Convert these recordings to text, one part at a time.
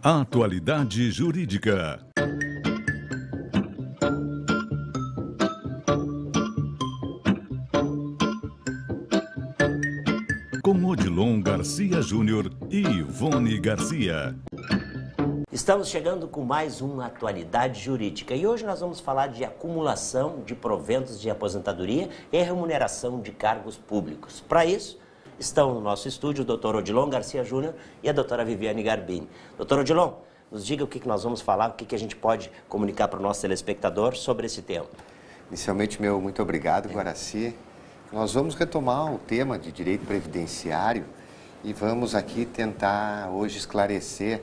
Atualidade Jurídica. Com Odilon Garcia Júnior e Ivone Garcia. Estamos chegando com mais uma Atualidade Jurídica e hoje nós vamos falar de acumulação de proventos de aposentadoria e remuneração de cargos públicos. Para isso, estão no nosso estúdio o Dr. Odilon Garcia Júnior e a doutora Viviane Garbini. Dr. Odilon, nos diga o que nós vamos falar, o que a gente pode comunicar para o nosso telespectador sobre esse tema. Inicialmente, muito obrigado, Guaraci. Nós vamos retomar o tema de direito previdenciário e vamos aqui tentar hoje esclarecer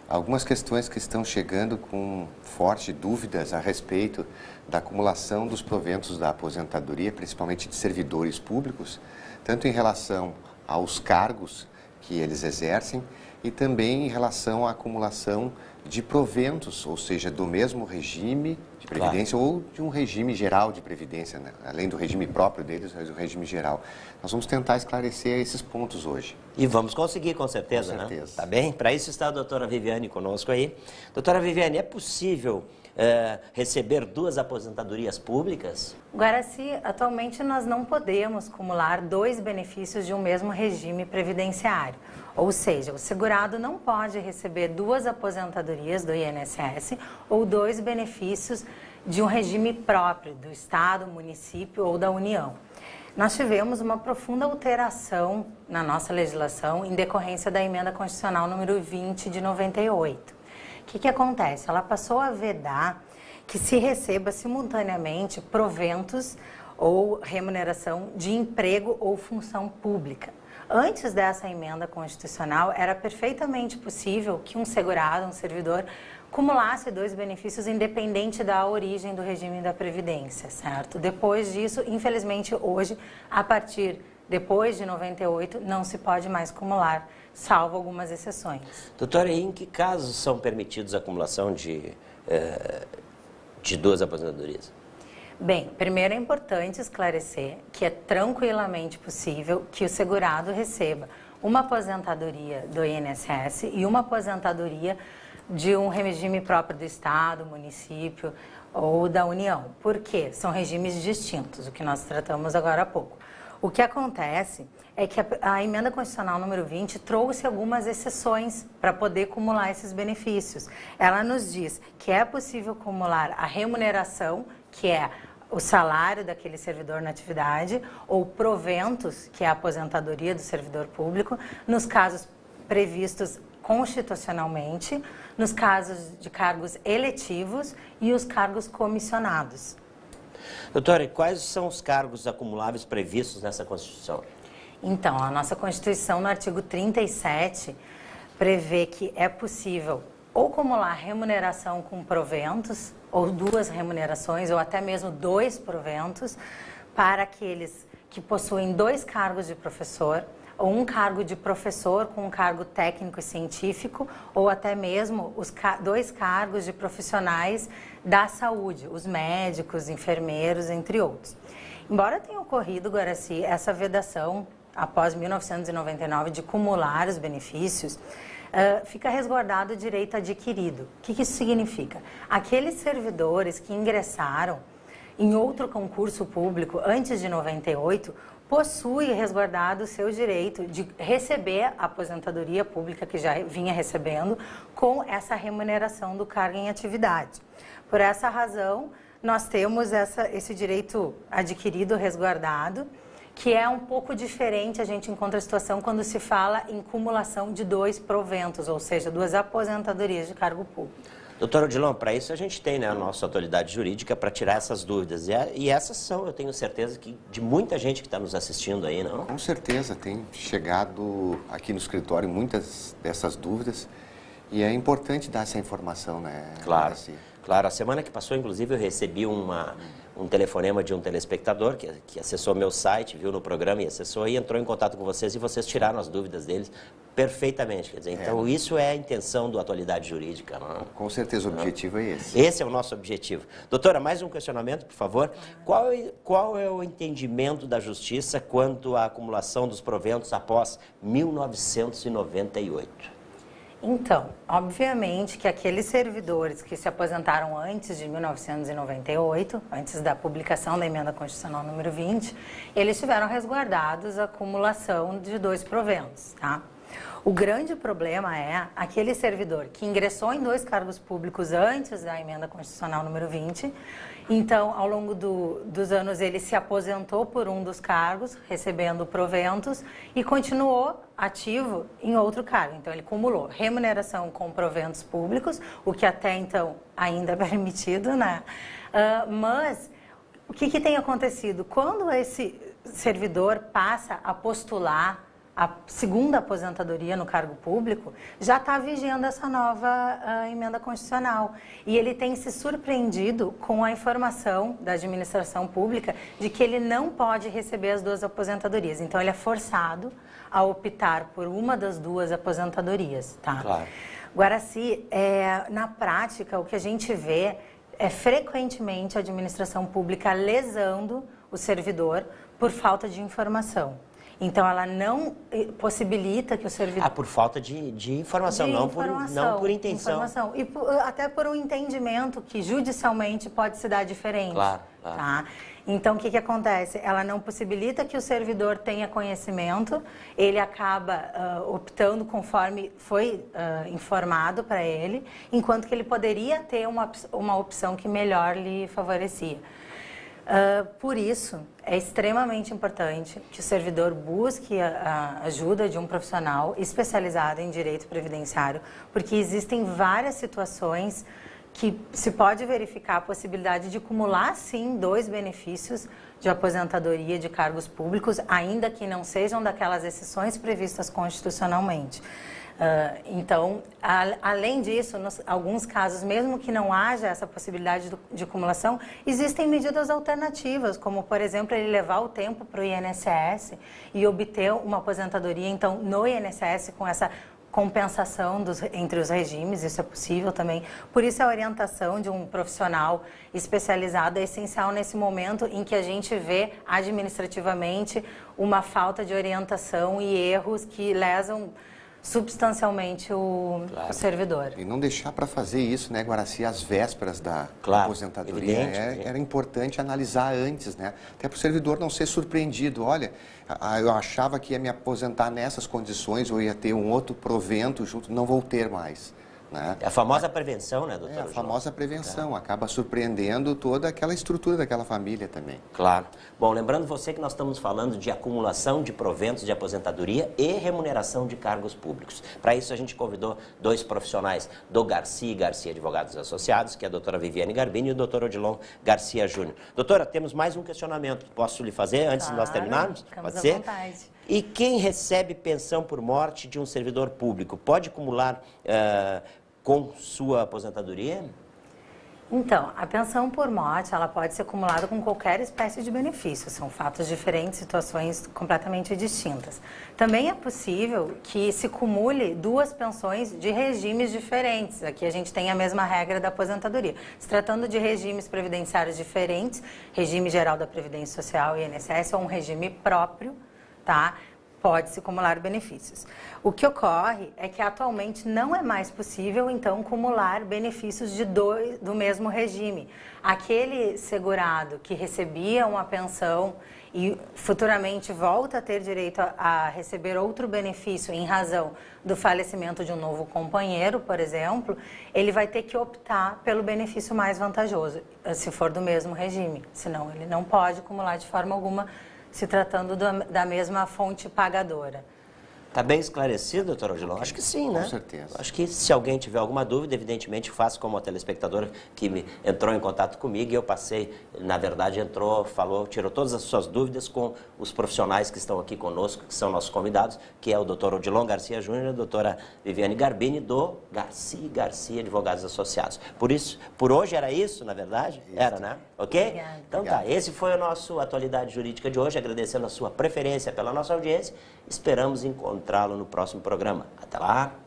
algumas questões que estão chegando com fortes dúvidas a respeito da acumulação dos proventos da aposentadoria, principalmente de servidores públicos, tanto em relação aos cargos que eles exercem e também em relação à acumulação de proventos, ou seja, do mesmo regime de previdência ou de um regime geral de previdência, né? Além do regime próprio deles, mas o regime geral. Nós vamos tentar esclarecer esses pontos hoje. E vamos conseguir, com certeza, Com certeza. Né? Tá bem? Para isso está a doutora Viviane conosco aí. Doutora Viviane, é possível receber duas aposentadorias públicas? Guaraci, atualmente nós não podemos acumular dois benefícios de um mesmo regime previdenciário. Ou seja, o segurado não pode receber duas aposentadorias do INSS ou dois benefícios de um regime próprio do Estado, município ou da União. Nós tivemos uma profunda alteração na nossa legislação em decorrência da Emenda Constitucional número 20 de 98. O que acontece? Ela passou a vedar que se receba simultaneamente proventos ou remuneração de emprego ou função pública. Antes dessa emenda constitucional, era perfeitamente possível que um segurado, um servidor, acumulasse dois benefícios independente da origem do regime da Previdência, certo? Depois disso, infelizmente, hoje, depois de 98, não se pode mais acumular, salvo algumas exceções. Doutora, e em que casos são permitidos a acumulação de duas aposentadorias? Bem, primeiro é importante esclarecer que é tranquilamente possível que o segurado receba uma aposentadoria do INSS e uma aposentadoria de um regime próprio do Estado, município ou da União. Por quê? São regimes distintos, o que nós tratamos agora há pouco. O que acontece é que a Emenda Constitucional número 20 trouxe algumas exceções para poder acumular esses benefícios. Ela nos diz que é possível acumular a remuneração, que é o salário daquele servidor na atividade, ou proventos, que é a aposentadoria do servidor público, nos casos previstos constitucionalmente, nos casos de cargos eletivos e os cargos comissionados. Doutora, e quais são os cargos acumuláveis previstos nessa Constituição? Então, a nossa Constituição, no artigo 37, prevê que é possível ou acumular remuneração com proventos, ou duas remunerações, ou até mesmo dois proventos, para aqueles que possuem dois cargos de professor, ou um cargo de professor com um cargo técnico e científico, ou até mesmo dois cargos de profissionais da saúde, os médicos, enfermeiros, entre outros. Embora tenha ocorrido, Guaraci, essa vedação após 1999 de acumular os benefícios, fica resguardado o direito adquirido. O que isso significa? Aqueles servidores que ingressaram em outro concurso público antes de 98 possuem resguardado o seu direito de receber a aposentadoria pública que já vinha recebendo com essa remuneração do cargo em atividade. Por essa razão, nós temos esse direito adquirido, resguardado, que é um pouco diferente, a gente encontra a situação quando se fala em cumulação de dois proventos, ou seja, duas aposentadorias de cargo público. Doutor Odilon, para isso a gente tem, né, a nossa atualidade jurídica para tirar essas dúvidas. E essas são, eu tenho certeza, que de muita gente que está nos assistindo aí, não? Com certeza, tem chegado aqui no escritório muitas dessas dúvidas e é importante dar essa informação, né? Claro. Claro, a semana que passou, inclusive, eu recebi um telefonema de um telespectador que acessou meu site, viu no programa e acessou e entrou em contato com vocês e vocês tiraram as dúvidas deles perfeitamente. Quer dizer, então isso é a intenção do Atualidade Jurídica. Não? Com certeza o objetivo é esse. Esse é o nosso objetivo. Doutora, mais um questionamento, por favor. Qual é o entendimento da Justiça quanto à acumulação dos proventos após 1998? Então, obviamente que aqueles servidores que se aposentaram antes de 1998, antes da publicação da Emenda Constitucional número 20, eles tiveram resguardados a acumulação de 2 proventos, tá? O grande problema é aquele servidor que ingressou em 2 cargos públicos antes da Emenda Constitucional número 20, então, ao longo dos anos, ele se aposentou por um dos cargos, recebendo proventos, e continuou ativo em outro cargo. Então, ele acumulou remuneração com proventos públicos, o que até então ainda é permitido, né? Mas o que tem acontecido? Quando esse servidor passa a postular a segunda aposentadoria no cargo público, já está vigendo essa nova emenda constitucional. E ele tem se surpreendido com a informação da administração pública de que ele não pode receber as 2 aposentadorias. Então, ele é forçado a optar por uma das 2 aposentadorias. Tá? Claro. Guaraci, na prática, o que a gente vê é frequentemente a administração pública lesando o servidor por falta de informação. Então, ela não possibilita que o servidor... por falta de informação, não por intenção. Informação. E até por um entendimento que judicialmente pode se dar diferente. Claro. Tá? Então, o que acontece? Ela não possibilita que o servidor tenha conhecimento, ele acaba optando conforme foi informado para ele, enquanto que ele poderia ter uma opção que melhor lhe favorecia. Por isso, é extremamente importante que o servidor busque a ajuda de um profissional especializado em direito previdenciário, porque existem várias situações que se pode verificar a possibilidade de acumular, sim, 2 benefícios de aposentadoria de cargos públicos, ainda que não sejam daquelas exceções previstas constitucionalmente. Então, além disso, em alguns casos, mesmo que não haja essa possibilidade de acumulação, existem medidas alternativas, como, por exemplo, ele levar o tempo para o INSS e obter uma aposentadoria, então, no INSS, com essa compensação entre os regimes, isso é possível também. Por isso, a orientação de um profissional especializado é essencial nesse momento em que a gente vê administrativamente uma falta de orientação e erros que lesam substancialmente o servidor. E não deixar para fazer isso, né, Guaraci, às vésperas da aposentadoria. Era importante analisar antes, né? Até para o servidor não ser surpreendido. Olha, eu achava que ia me aposentar nessas condições, ou ia ter um outro provento junto, não vou ter mais. Né? É a famosa prevenção, né, doutor? A famosa prevenção, acaba surpreendendo toda aquela estrutura daquela família também. Claro. Bom, lembrando você que nós estamos falando de acumulação de proventos de aposentadoria e remuneração de cargos públicos. Para isso, a gente convidou 2 profissionais do Garcia Advogados Associados, que é a doutora Viviane Garbini e o doutor Odilon Garcia Júnior. Doutora, temos mais um questionamento. Posso lhe fazer antes de nós terminarmos? Pode ser? Vontade. E quem recebe pensão por morte de um servidor público pode acumular com sua aposentadoria? Então, a pensão por morte, ela pode ser acumulada com qualquer espécie de benefício. São fatos diferentes, situações completamente distintas. Também é possível que se acumule 2 pensões de regimes diferentes. Aqui a gente tem a mesma regra da aposentadoria. Se tratando de regimes previdenciários diferentes, regime geral da Previdência Social e INSS é um regime próprio, tá? Pode-se acumular benefícios. O que ocorre é que atualmente não é mais possível, então, acumular benefícios do mesmo regime. Aquele segurado que recebia uma pensão e futuramente volta a ter direito a receber outro benefício em razão do falecimento de um novo companheiro, por exemplo, ele vai ter que optar pelo benefício mais vantajoso, se for do mesmo regime. Senão, ele não pode acumular de forma alguma, se tratando da mesma fonte pagadora. Está bem esclarecido, doutor Odilon? Acho que sim, né? Com certeza. Acho que se alguém tiver alguma dúvida, evidentemente faça como a telespectadora que entrou em contato comigo e eu passei, na verdade, entrou, falou, tirou todas as suas dúvidas com os profissionais que estão aqui conosco, que são nossos convidados, que é o doutor Odilon Garcia Júnior e a doutora Viviane Garbini, do Garcia Advogados Associados. Por hoje era isso, na verdade? Isso. Era, né? Ok? Obrigada. Então tá, esse foi o nosso Atualidade Jurídica de hoje, agradecendo a sua preferência pela nossa audiência. Esperamos encontrá-lo no próximo programa. Até lá!